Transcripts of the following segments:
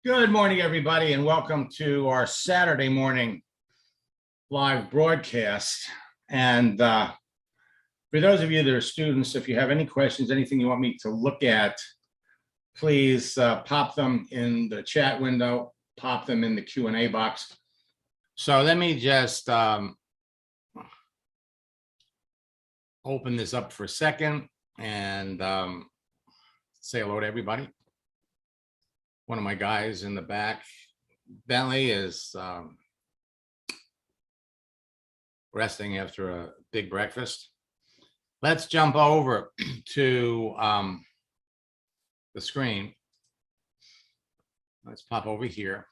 Good morning, everybody, and welcome to our Saturday morning live broadcast. And for those of you that are students, if you have any questions, anything you want me to look at, please pop them in the chat window, pop them in the Q&A box. So let me just open this up for a second and say hello to everybody. One of my guys in the back, Bentley, is resting after a big breakfast. Let's jump over to the screen. Let's pop over here.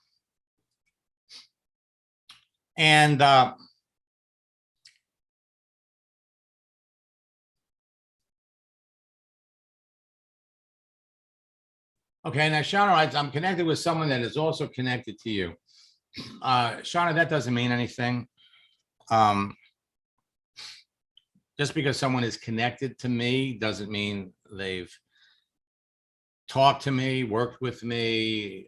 And okay, now Shauna writes, I'm connected with someone that is also connected to you. Shauna, that doesn't mean anything. Just because someone is connected to me doesn't mean they've talked to me, worked with me.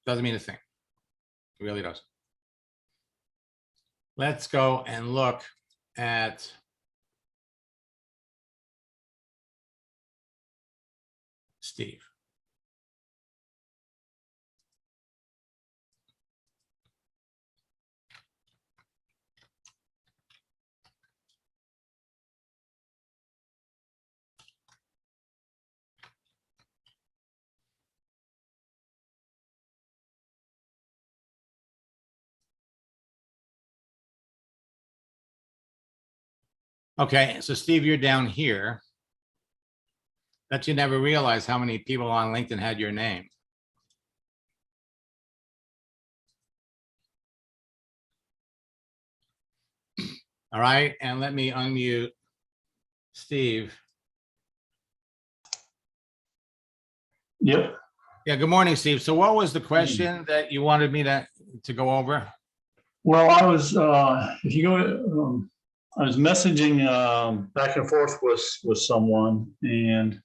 Doesn't mean a thing. It really doesn't. Let's go and look at Steve. Okay, so Steve, you're down here. That you never realized how many people on LinkedIn had your name. All right, and let me unmute Steve. Yep. Yeah, good morning, Steve. So what was the question that you wanted me to go over? Well, I was, if you go, I was messaging back and forth with someone, and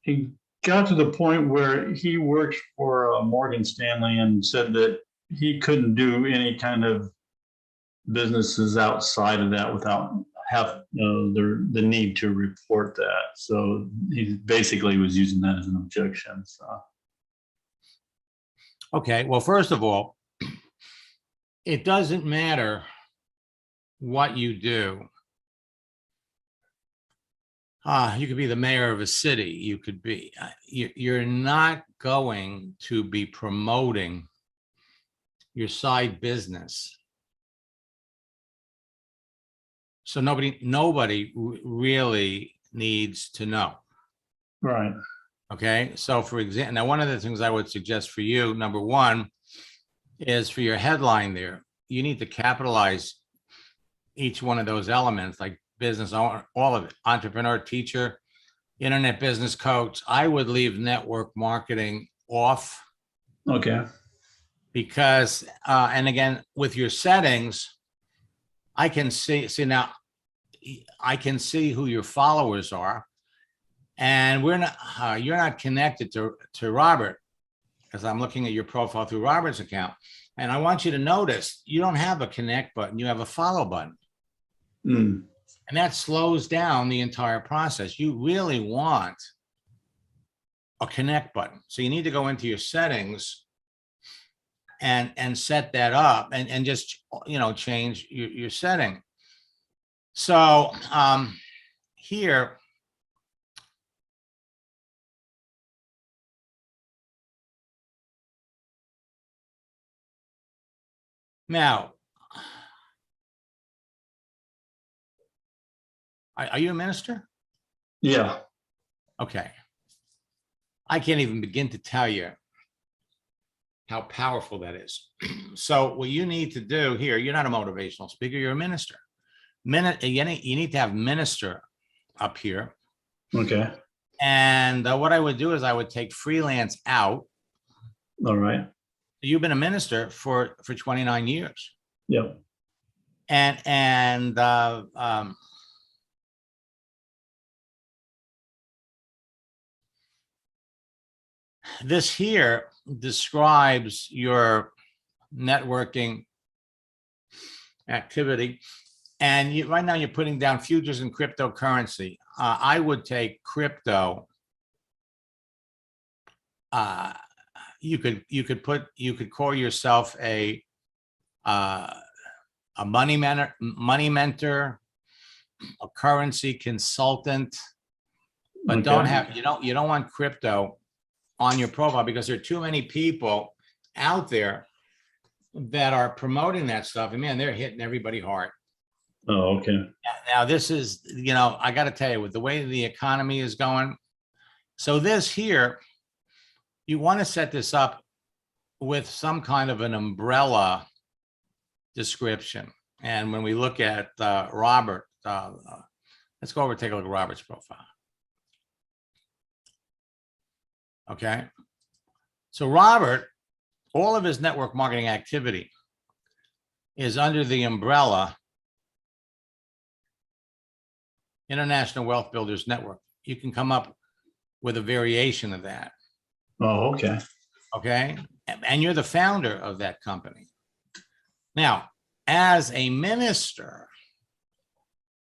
he got to the point where he worked for Morgan Stanley and said that he couldn't do any kind of businesses outside of that without the need to report that. So he basically was using that as an objection. So. Okay, well, first of all, it doesn't matter what you do. You could be the mayor of a city. You could be, you're not going to be promoting your side business. So nobody really needs to know. Right. Okay. So for example, now one of the things I would suggest for you, number one, is for your headline there, you need to capitalize each one of those elements, like business owner, all of it, entrepreneur, teacher, internet business coach. I would leave network marketing off. Okay. Because, and again, with your settings, I can see now, I can see who your followers are, and we're not, you're not connected to Robert, because I'm looking at your profile through Robert's account. And I want you to notice you don't have a connect button, you have a follow button. Mm. And that slows down the entire process. You really want a connect button. So you need to go into your settings and set that up and just, change your setting. So here, now, are you a minister? Yeah. Okay. I can't even begin to tell you how powerful that is. So what you need to do here, you're not a motivational speaker, you're a minister. You need to have minister up here. Okay. And what I would do is I would take freelance out. All right. You've been a minister for 29 years. Yep. And this here describes your networking activity. And right now you're putting down futures and cryptocurrency. I would take crypto. You could call yourself a money mentor, a currency consultant, but Okay. you don't want crypto on your profile, because there are too many people out there that are promoting that stuff, and man, they're hitting everybody hard. Oh, okay. Now this is, I got to tell you, with the way the economy is going, so this here, you want to set this up with some kind of an umbrella description. And when we look at Robert, let's go over and take a look at Robert's profile. Okay. So Robert, all of his network marketing activity is under the umbrella International Wealth Builders Network. You can come up with a variation of that. Oh, okay. Okay. And you're the founder of that company. Now, as a minister,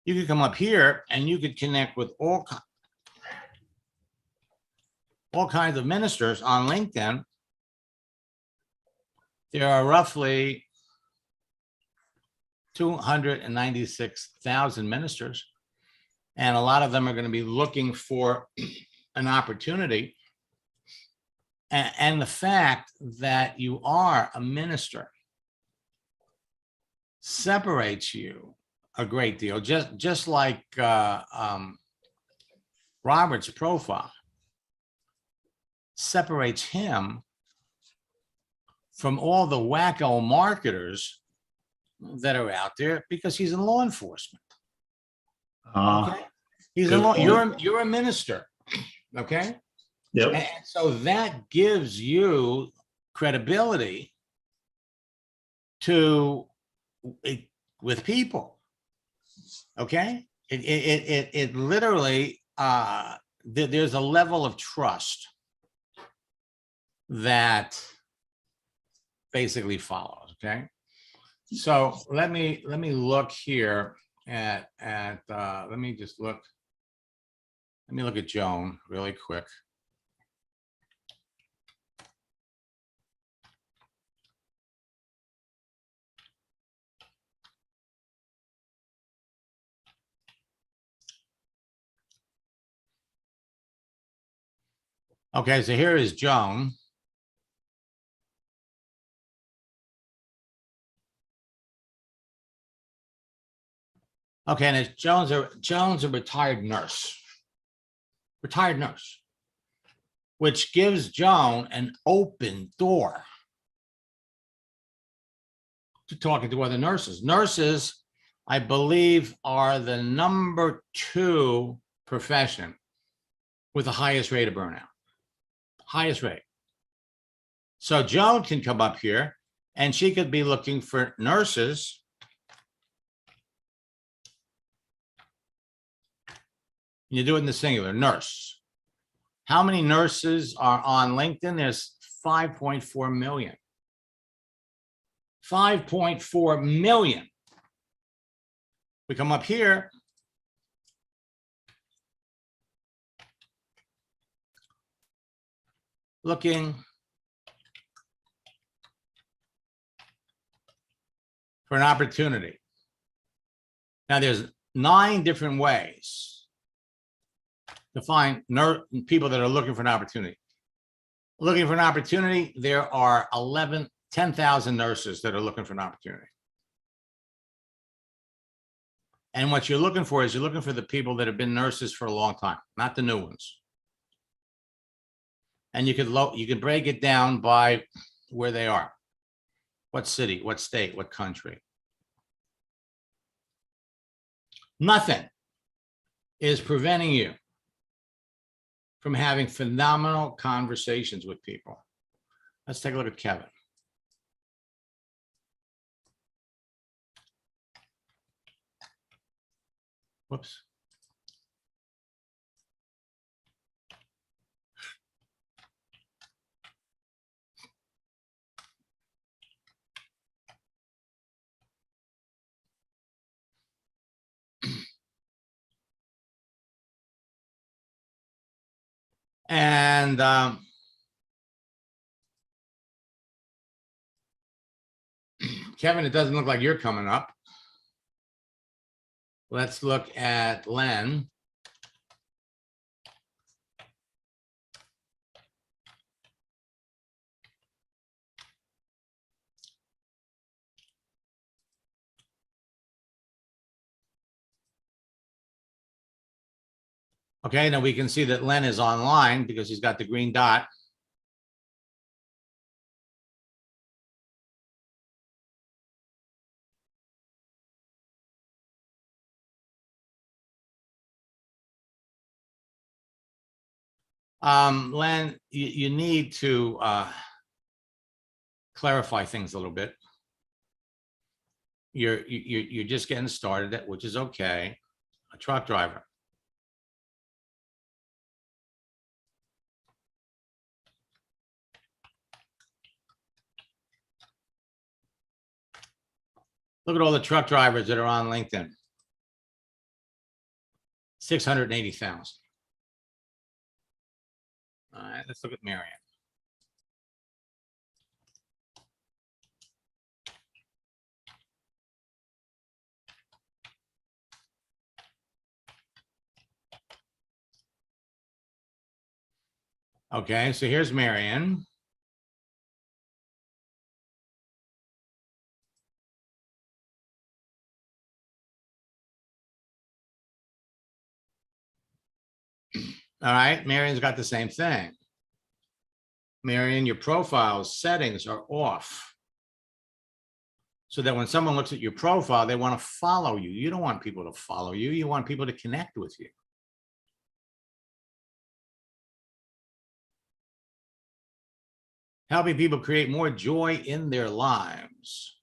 you could come up here and you could connect with all kinds of ministers on LinkedIn. There are roughly 296,000 ministers, and a lot of them are going to be looking for an opportunity. And the fact that you are a minister separates you a great deal, just like Robert's profile separates him from all the wacko marketers that are out there, because he's in law enforcement. Okay, he's in law. You're a minister. Okay. Yep. And so that gives you credibility with people. Okay. It literally, there's a level of trust that basically follows. Okay. So let me look here at let me look at Joan really quick. Okay, so here is Joan. Okay, and it's Joan's a retired nurse, which gives Joan an open door to talking to other nurses. Nurses, I believe, are the #2 profession with the highest rate of burnout. Highest rate. So Joan can come up here and she could be looking for nurses. You do it in the singular, nurse. How many nurses are on LinkedIn? There's 5.4 million. 5.4 million. We come up here. Looking for an opportunity. Now there's 9 different ways to find people that are looking for an opportunity. Looking for an opportunity, there are 10,000 nurses that are looking for an opportunity. And what you're looking for is you're looking for the people that have been nurses for a long time, not the new ones. And you could break it down by where they are. What city, what state, what country. Nothing is preventing you from having phenomenal conversations with people. Let's take a look at Kevin. Whoops. And Kevin, it doesn't look like you're coming up. Let's look at Len. Okay, now we can see that Len is online because he's got the green dot. Len, you need to clarify things a little bit. You're just getting started, which is okay. A truck driver. Look at all the truck drivers that are on LinkedIn. 680,000. All right, let's look at Marion. Okay, so here's Marion. All right, Marion's got the same thing. Marion, your profile settings are off, so that when someone looks at your profile, they want to follow you. You don't want people to follow you. You want people to connect with you. Helping people create more joy in their lives.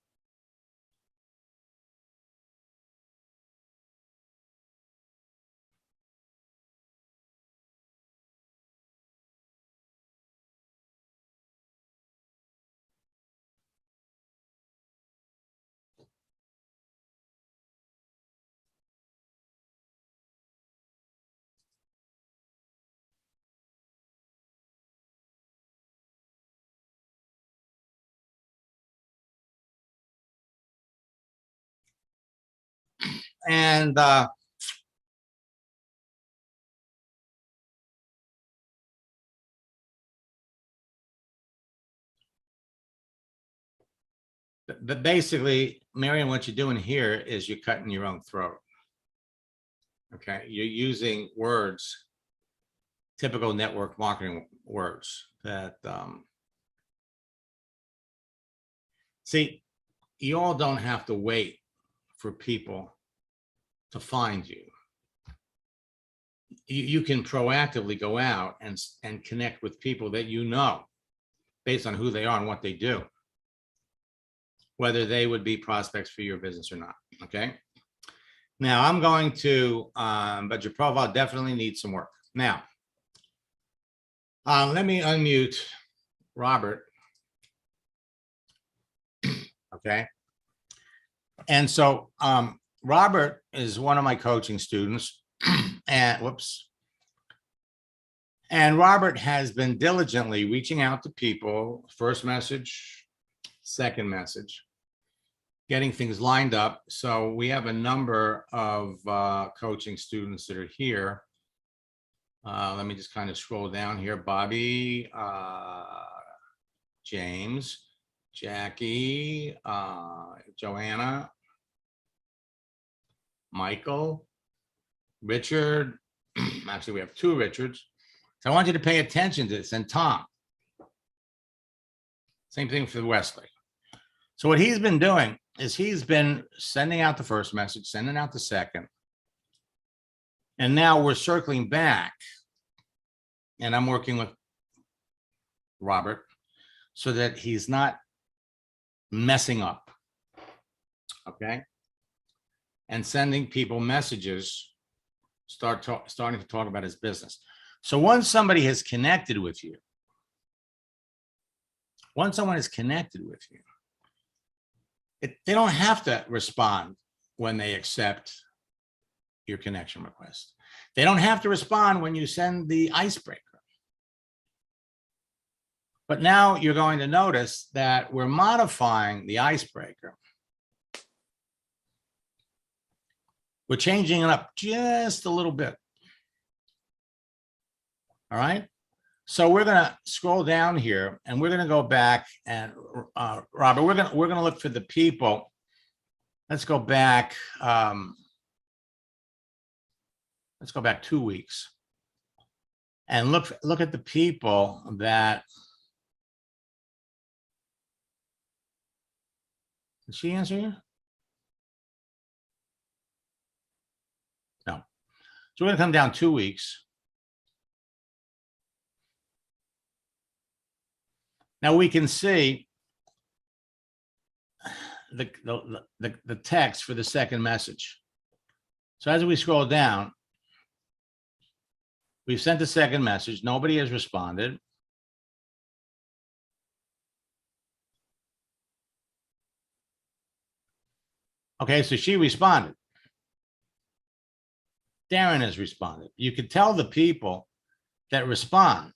And but basically, Marion, what you're doing here is you're cutting your own throat. Okay, you're using words, typical network marketing words that see, you all don't have to wait for people to find you. You can proactively go out and connect with people that you know based on who they are and what they do, whether they would be prospects for your business or not. Okay. Now I'm going to, but your profile definitely needs some work. Now, let me unmute Robert. Okay. And so Robert is one of my coaching students. And whoops. And Robert has been diligently reaching out to people, first message, second message, getting things lined up. So we have a number of coaching students that are here. Let me just kind of scroll down here. Bobby, James, Jackie, Joanna, Michael, Richard. Actually, we have two Richards. So I want you to pay attention to this. And Tom. Same thing for Wesley. So what he's been doing is he's been sending out the first message, sending out the second. And now we're circling back. And I'm working with Robert so that he's not messing up. Okay. And sending people messages, starting to talk about his business. So once somebody has connected with you, once someone is connected with you, they don't have to respond when they accept your connection request. They don't have to respond when you send the icebreaker. But now you're going to notice that we're modifying the icebreaker. We're changing it up just a little bit. All right. So we're going to scroll down here and we're going to go back and Robert, we're going to look for the people. Let's go back. Let's go back 2 weeks and look at the people that. Did she answer you? No. So we're going to come down 2 weeks. Now we can see the text for the second message. So as we scroll down, we've sent the second message. Nobody has responded. Okay, so she responded. Darren has responded. You could tell the people that respond.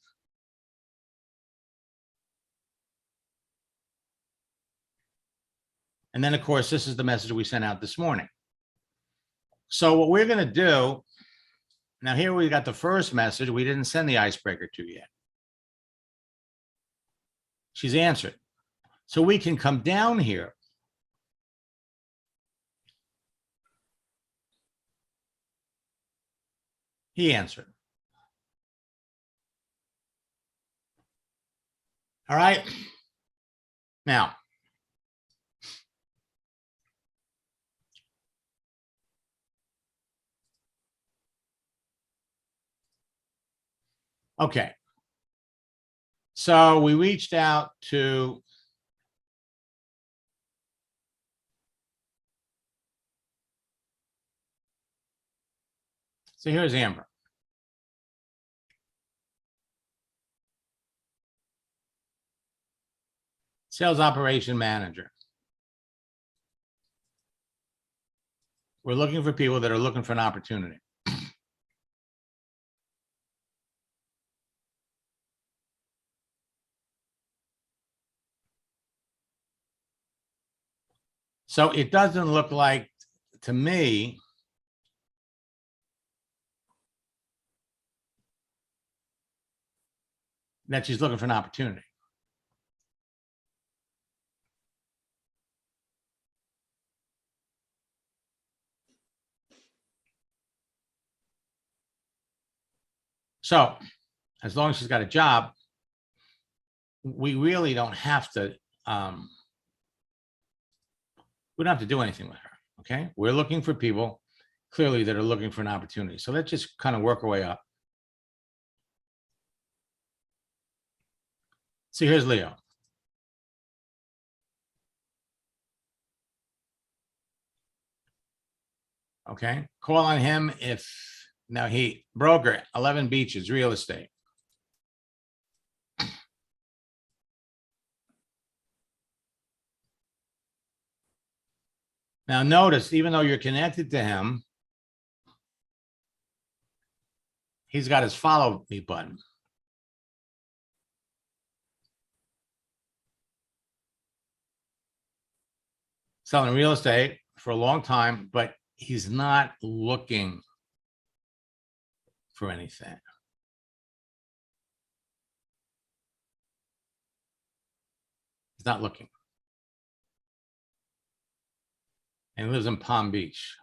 And then, of course, this is the message we sent out this morning. So what we're going to do, now here we got the first message. We didn't send the icebreaker to yet. She's answered. So we can come down here. He answered. All right. Now, okay. So we reached out to so here's Amber. Sales operation manager. We're looking for people that are looking for an opportunity. So it doesn't look like, to me, that she's looking for an opportunity. So as long as she's got a job, we really don't have to, we don't have to do anything with her, okay? We're looking for people, clearly, that are looking for an opportunity. So let's just kind of work our way up. So here's Leo. Okay, call on him if, now he, broker, 11 Beaches, real estate. Now notice, even though you're connected to him, he's got his follow me button. Selling real estate for a long time, but he's not looking for anything. He's not looking. And he lives in Palm Beach.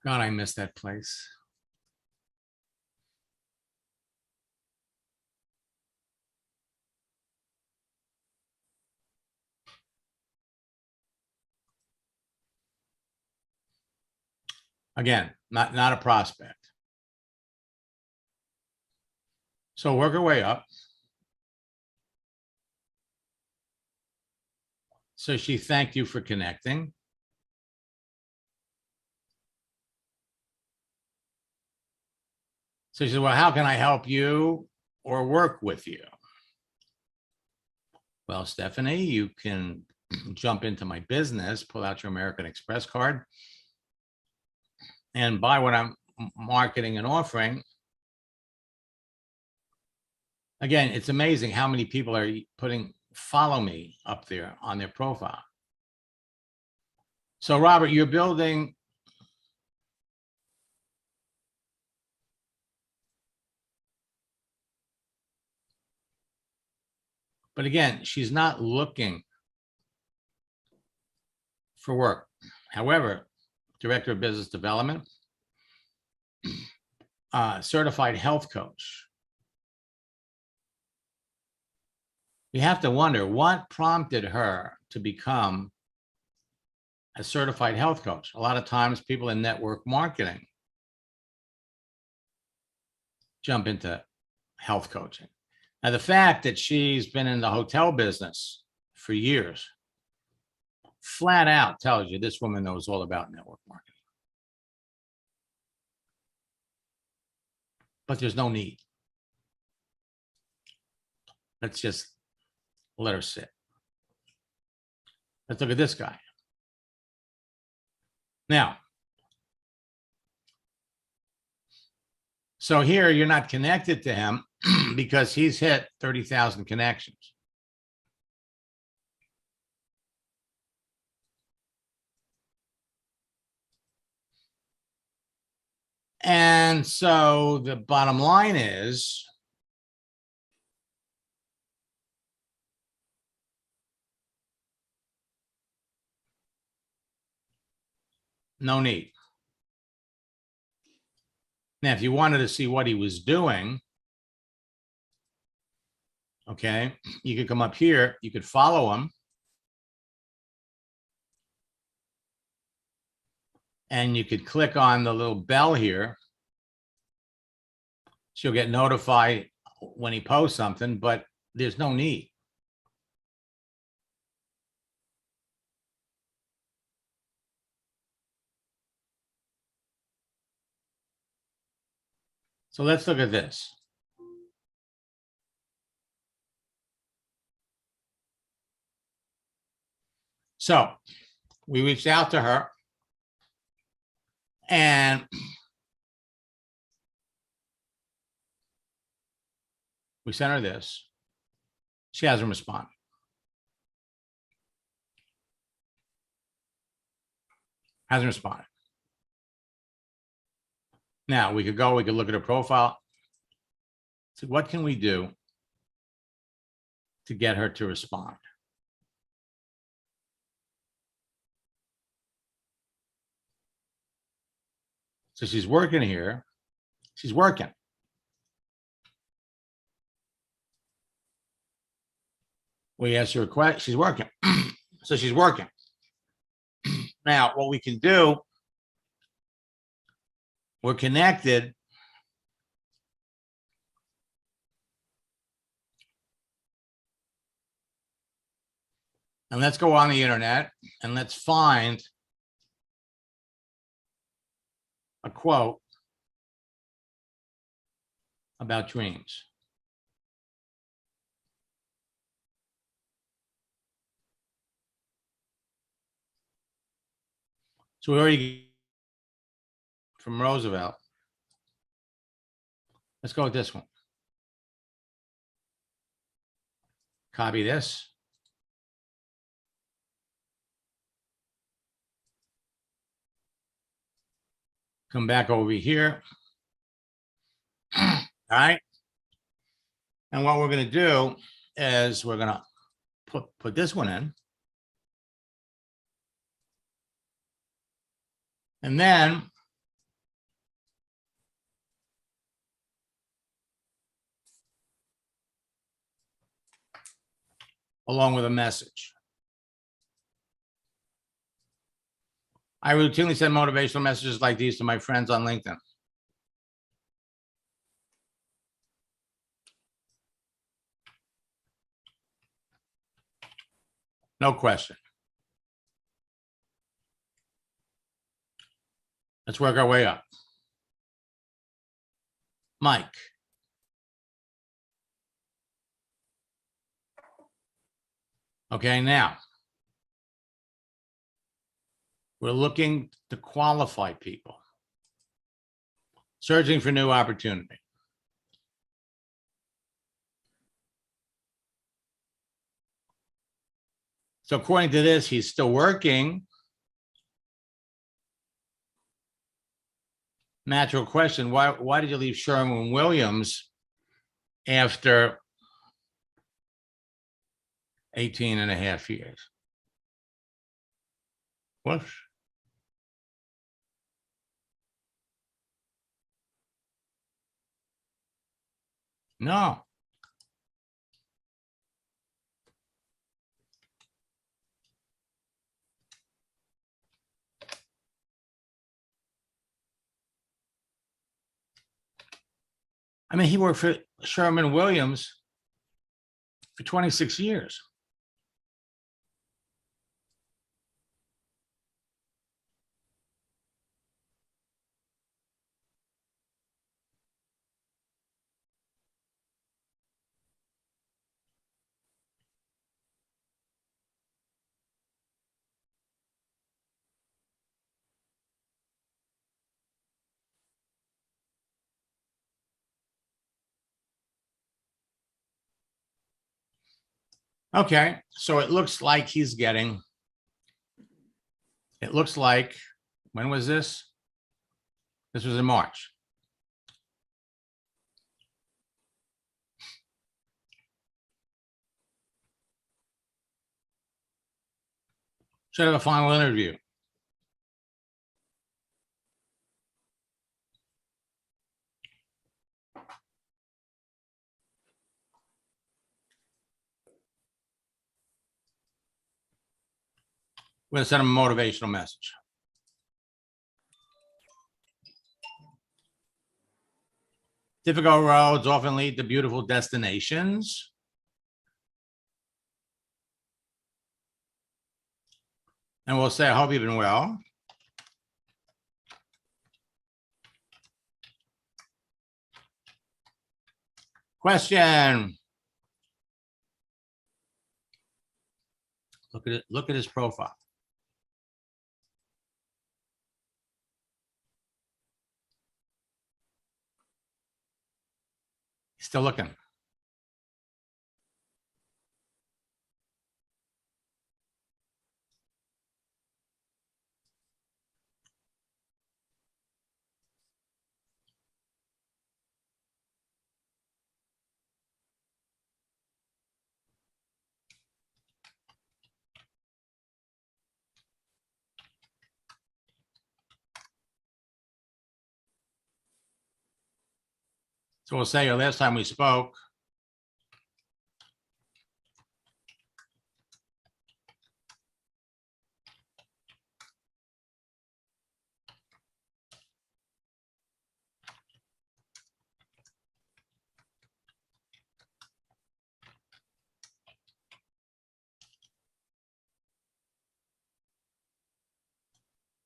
God, I miss that place. Again, not a prospect. So work our way up. So she thanked you for connecting. So she said, well, how can I help you or work with you? Well, Stephanie, you can jump into my business, pull out your American Express card, and buy what I'm marketing and offering. Again, it's amazing how many people are putting follow me up there on their profile. So Robert, you're building but again, she's not looking for work. However, director of business development, certified health coach. You have to wonder what prompted her to become a certified health coach. A lot of times people in network marketing jump into health coaching. Now, the fact that she's been in the hotel business for years flat out tells you this woman knows all about network marketing. But there's no need. Let's just let her sit. Let's look at this guy. Now, so here you're not connected to him because he's hit 30,000 connections. And so the bottom line is, no need. Now, if you wanted to see what he was doing, okay, you could come up here, you could follow him. And you could click on the little bell here. She'll get notified when he posts something, but there's no need. So let's look at this. So we reached out to her and we sent her this. She hasn't responded. Hasn't responded. Now we could look at her profile. So what can we do to get her to respond? So she's working here. She's working. We asked her a question. She's working. So she's working. Now, what we can do, we're connected. And let's go on the internet and let's find a quote about dreams. So we already from Roosevelt. Let's go with this one. Copy this. Come back over here. All right. And what we're going to do is we're going to put this one in. And then along with a message. I routinely send motivational messages like these to my friends on LinkedIn. No question. Let's work our way up. Mike. Okay, now We're looking to qualify people, searching for new opportunity. So according to this, he's still working. Natural question, why did you leave Sherwin-Williams after 18 and a half years? What? No. I mean, he worked for Sherwin-Williams for 26 years. Okay, so it looks like he's getting, it looks like, when was this? This was in March. Should have a final interview. We're going to send him a motivational message. Difficult roads often lead to beautiful destinations. And we'll say, I hope you've been well. Question. Look at it. Look at his profile. He's still looking. So we'll say, last time we spoke,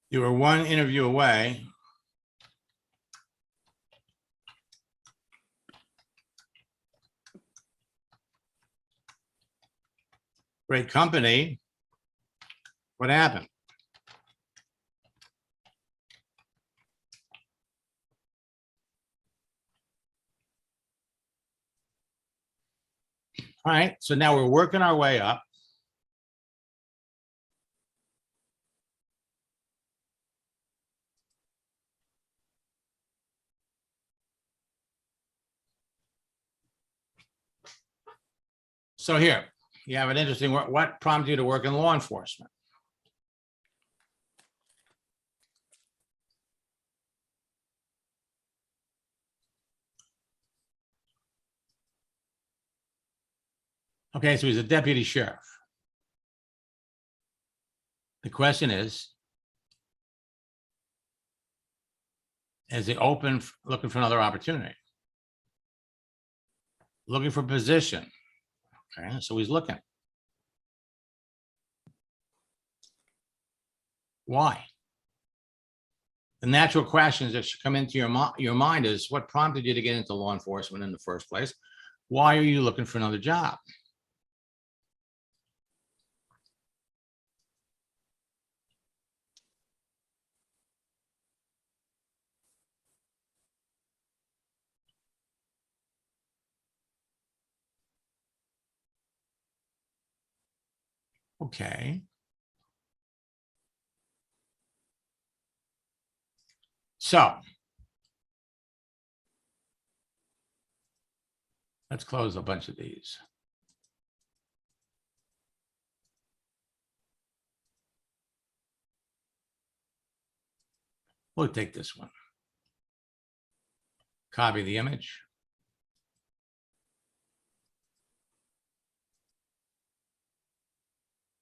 you were one interview away. Great company. What happened? All right, so now we're working our way up. So here, you have an interesting, what prompted you to work in law enforcement? Okay, so he's a deputy sheriff. The question is he open, looking for another opportunity? Looking for position. Okay, so he's looking. Why? The natural questions that should come into your mind is, what prompted you to get into law enforcement in the first place? Why are you looking for another job? Okay. So let's close a bunch of these. We'll take this one. Copy the image.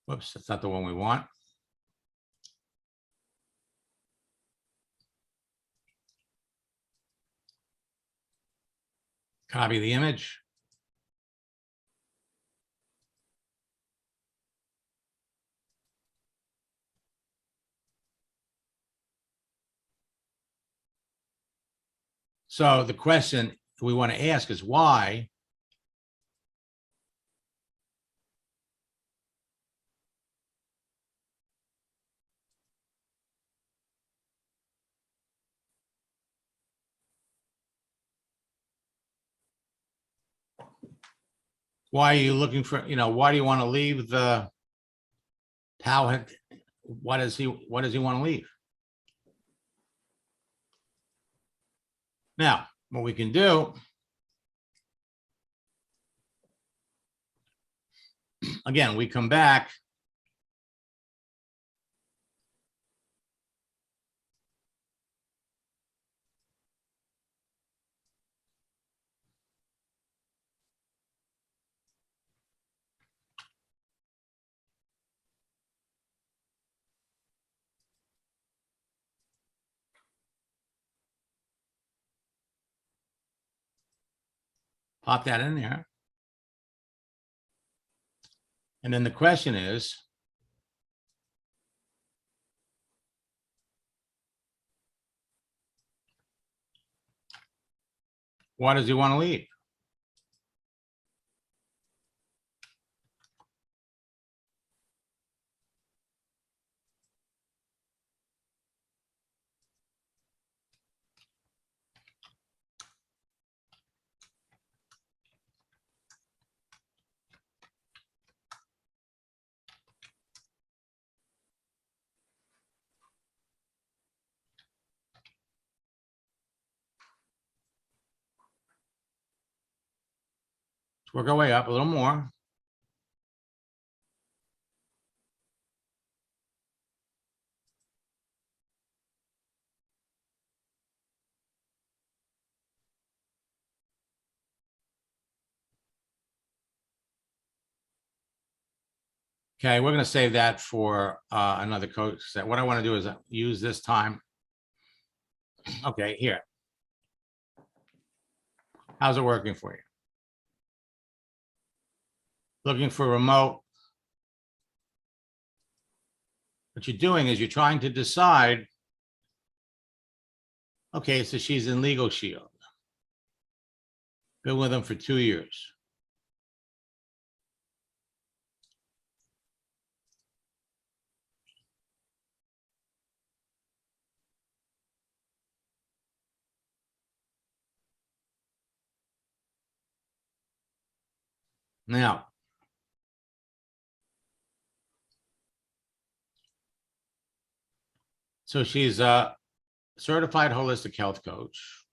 Whoops, that's not the one we want. Copy the image. So the question we want to ask is why are you looking for, why do you want to leave the Powhatan? What does he want to leave? Now, what we can do, again, we come back. Pop that in there. And then the question is, why does he want to leave? Let's work our way up a little more. Okay, we're going to save that for another coach set. What I want to do is use this time. Okay, here. How's it working for you? Looking for remote. What you're doing is you're trying to decide, okay, so she's in Legal Shield. Been with them for 2 years. Now, so she's a certified holistic health coach.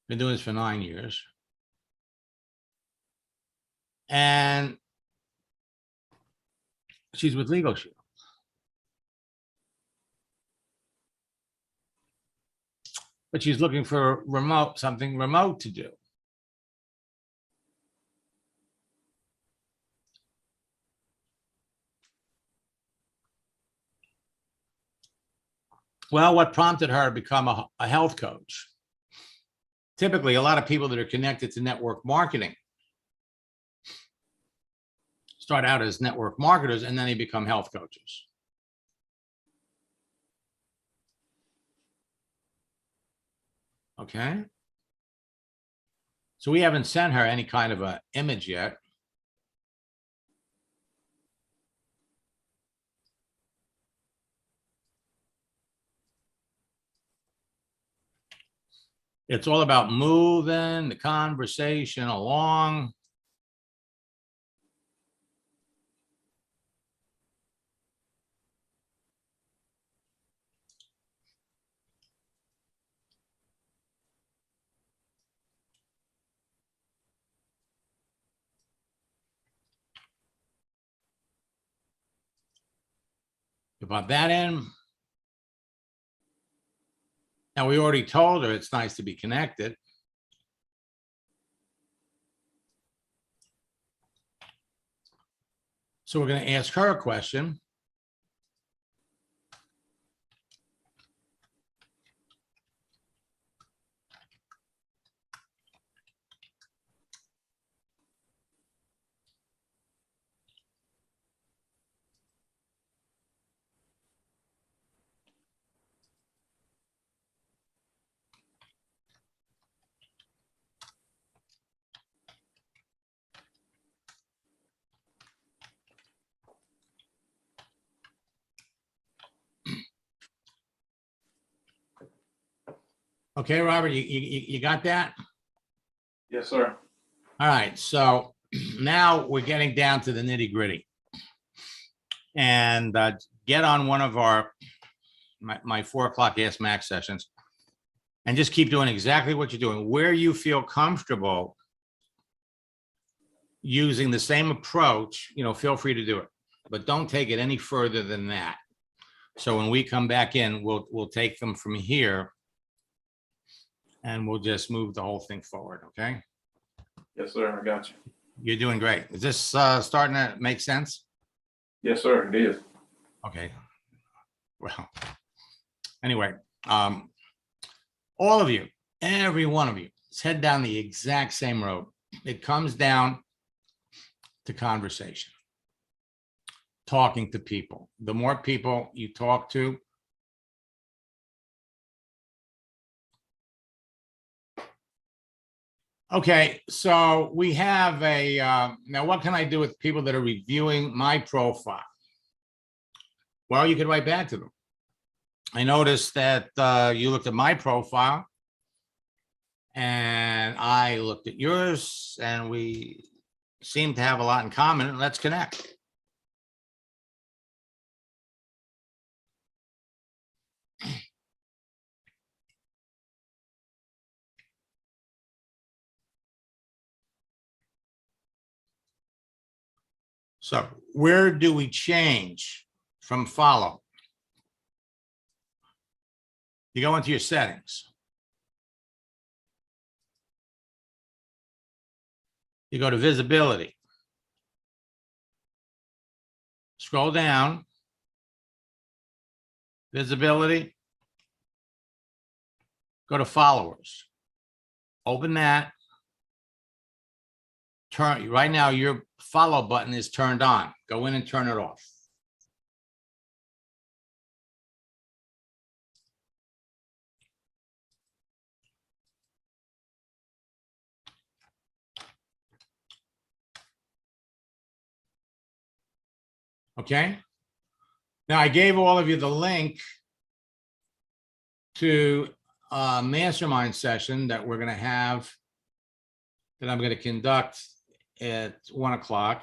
Been doing this for 9 years. And she's with Legal Shield. But she's looking for something remote to do. Well, what prompted her to become a health coach? Typically, a lot of people that are connected to network marketing start out as network marketers and then they become health coaches. Okay. So we haven't sent her any kind of an image yet. It's all about moving the conversation along. You pop that in. Now, we already told her it's nice to be connected. So we're going to ask her a question. Okay, Robert, you got that? Yes, sir. All right. So now we're getting down to the nitty gritty. And get on one of my 4 o'clock Ask Max sessions and just keep doing exactly what you're doing. Where you feel comfortable using the same approach, feel free to do it, but don't take it any further than that. So when we come back in, we'll take them from here and we'll just move the whole thing forward. Okay. Yes, sir. I got you. You're doing great. Is this starting to make sense? Yes, sir. It is. Okay. Well, anyway, all of you, every one of you, let's head down the exact same road. It comes down to conversation, talking to people. The more people you talk to, okay, so we have now what can I do with people that are reviewing my profile? Well, you can write back to them. I noticed that you looked at my profile and I looked at yours and we seem to have a lot in common, and let's connect. So where do we change from follow? You go into your settings. You go to visibility. Scroll down. Visibility. Go to followers. Open that. Turn right now, your follow button is turned on. Go in and turn it off. Okay. Now I gave all of you the link to a mastermind session that we're going to have, that I'm going to conduct at 1 o'clock.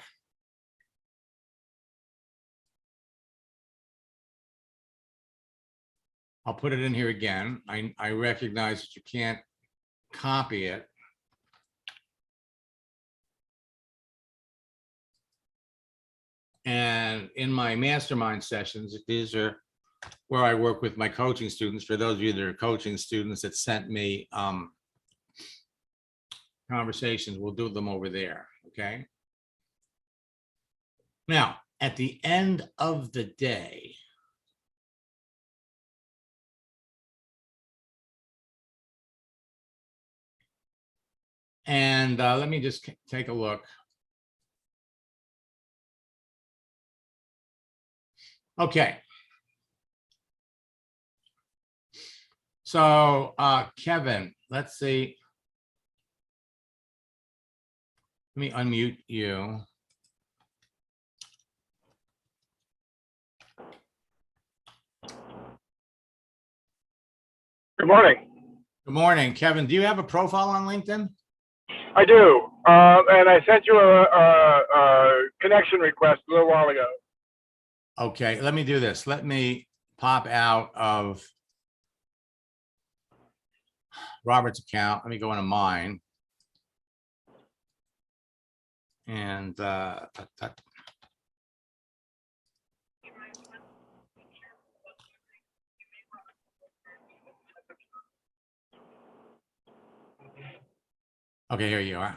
I'll put it in here again. I recognize that you can't copy it. And in my mastermind sessions, these are where I work with my coaching students. For those of you that are coaching students that sent me conversations, we'll do them over there, okay? Now, at the end of the day, and let me just take a look. Okay. So, Kevin, let's see. Let me unmute you. Good morning. Good morning, Kevin. Do you have a profile on LinkedIn? I do, and I sent you a connection request a little while ago. Okay, let me do this. Let me pop out of Robert's account. Let me go into mine. And Okay, here you are.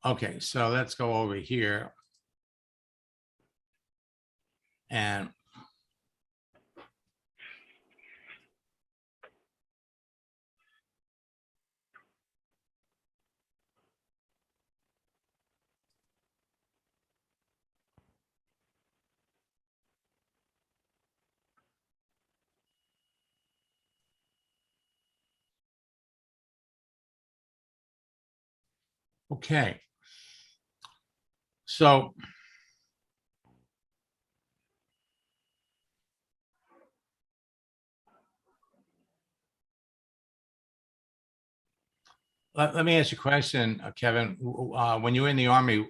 Okay, so let's go over here. And okay. So let me ask you a question, Kevin. When you were in the Army,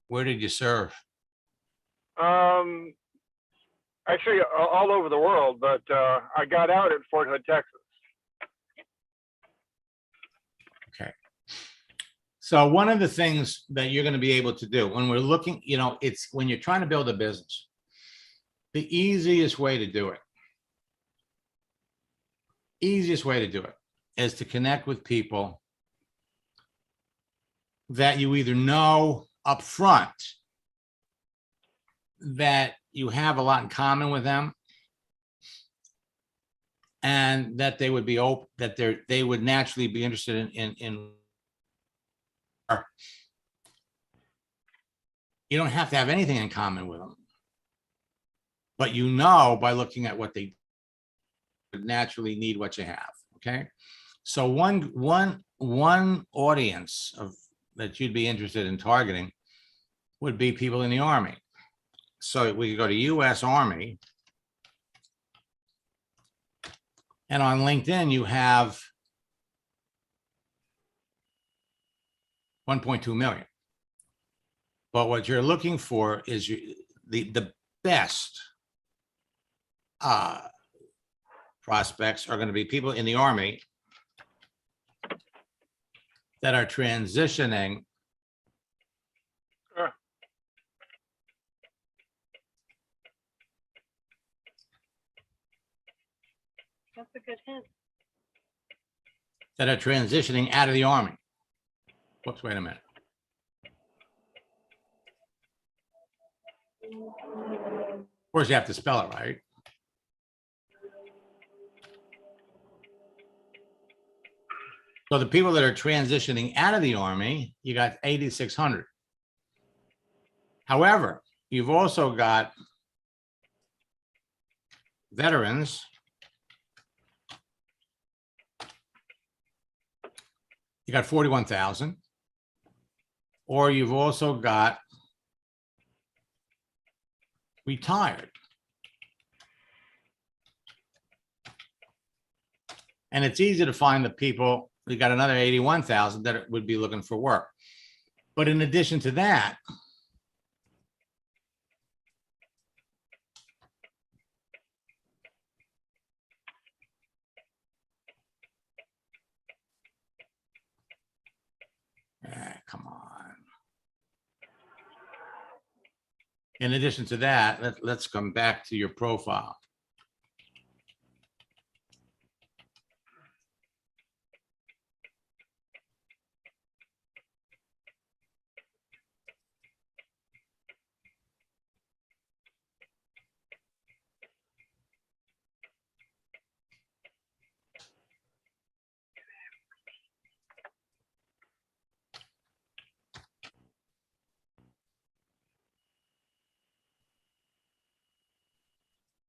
where did you serve? Actually, all over the world, but I got out at Fort Hood, Texas. Okay. So one of the things that you're going to be able to do when we're looking, you know, it's when you're trying to build a business, the easiest way to do it is to connect with people that you either know up front that you have a lot in common with them, and that they would be open, that they would naturally be interested in. You don't have to have anything in common with them, but you know by looking at what they naturally need what you have. Okay, so one audience of that you'd be interested in targeting would be people in the Army. So we could go to U.S. Army, and on LinkedIn you have 1.2 million. But what you're looking for is the best prospects are going to be people in the Army that are transitioning That's a good hint. that are transitioning out of the Army. Whoops, wait a minute. Of course, you have to spell it right. So the people that are transitioning out of the Army, you got 8,600. However, you've also got veterans. You got 41,000. Or you've also got retired. And it's easy to find the people. We got another 81,000 that would be looking for work. But in addition to that, come on. In addition to that, let's come back to your profile.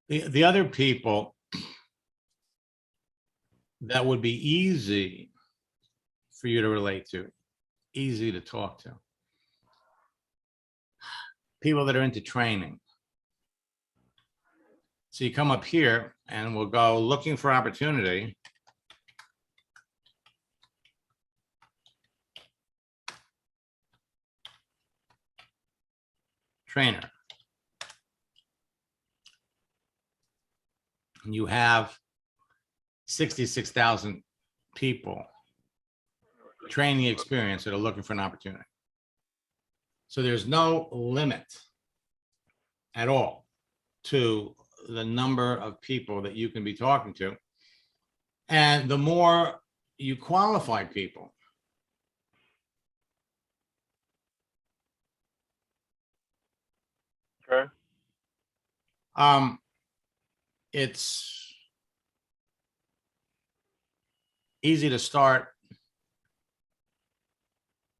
The other people that would be easy for you to relate to, easy to talk to, people that are into training. So you come up here and we'll go looking for opportunity. Trainer. You have 66,000 people training experience that are looking for an opportunity. So there's no limit at all to the number of people that you can be talking to. And the more you qualify people, Okay. it's easy to start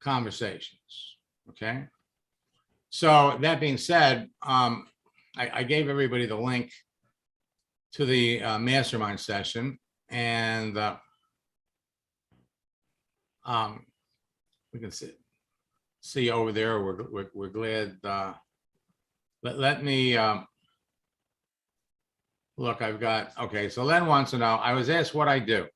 conversations. Okay. So that being said, I gave everybody the link to the mastermind session, and we can see over there. We're glad. Let me look. I've got, okay. So Len wants to know. I was asked what I do.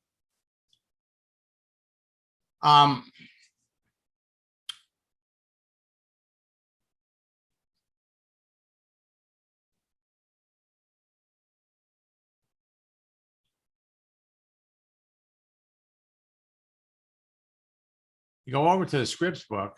You go over to the scripts book.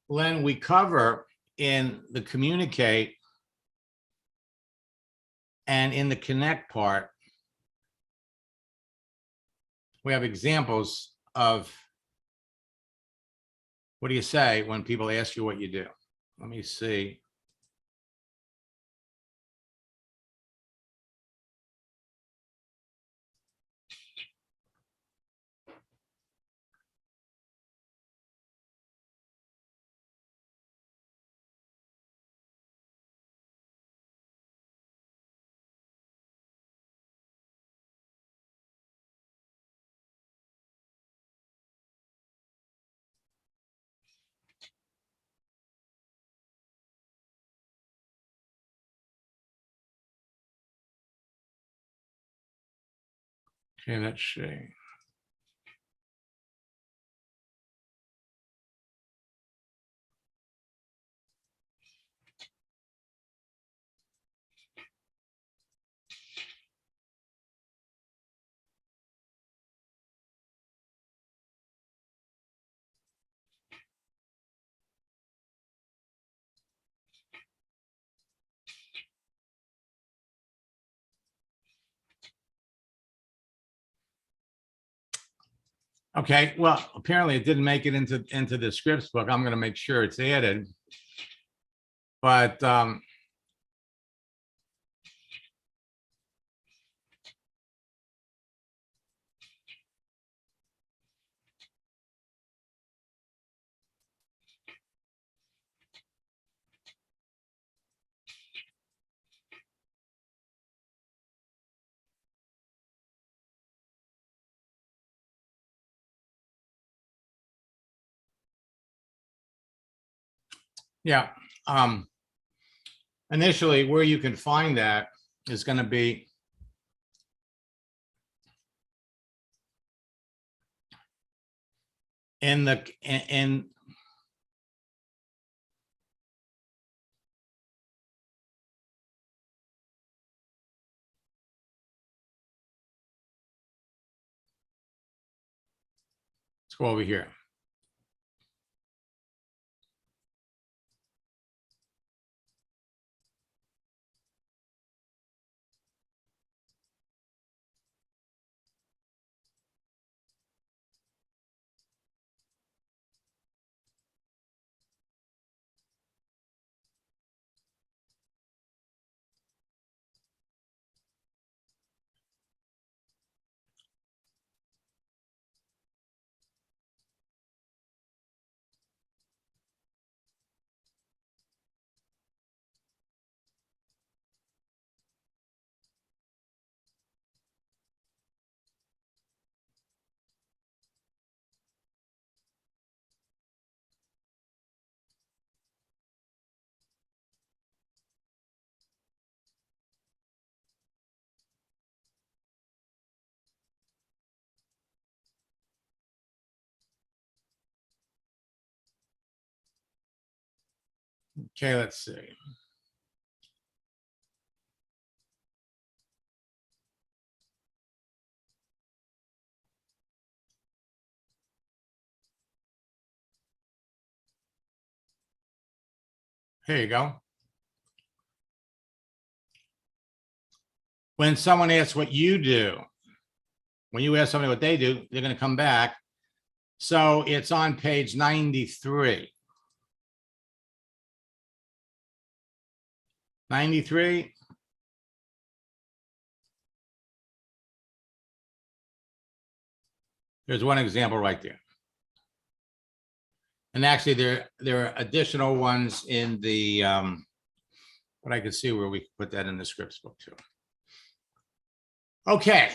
Len, we cover in the communicate and in the connect part, we have examples of what do you say when people ask you what you do? Let me see. Okay, let's see. Okay, well, apparently it didn't make it into the scripts book. I'm going to make sure it's added. But yeah, initially where you can find that is going to be in the let's go over here. Okay, let's see. Here you go. When someone asks what you do, when you ask somebody what they do, they're going to come back. So it's on page 93. 93. There's one example right there. And actually there are additional ones in the, but I could see where we could put that in the scripts book too. Okay.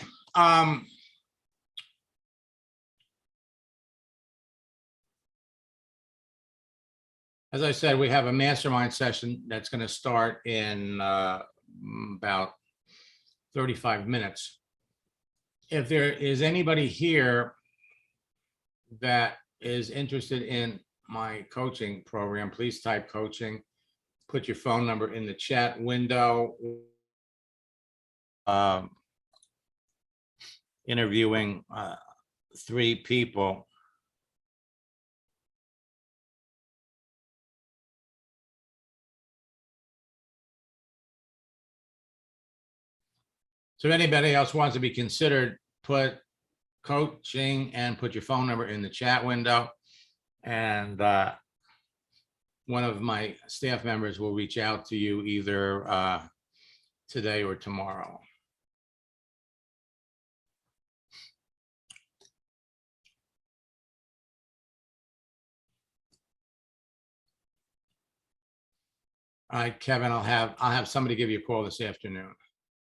As I said, we have a mastermind session that's going to start in about 35 minutes. If there is anybody here that is interested in my coaching program, please type coaching, put your phone number in the chat window. Interviewing 3 people. So if anybody else wants to be considered, put coaching and put your phone number in the chat window. And one of my staff members will reach out to you either today or tomorrow. All right, Kevin, I'll have somebody give you a call this afternoon.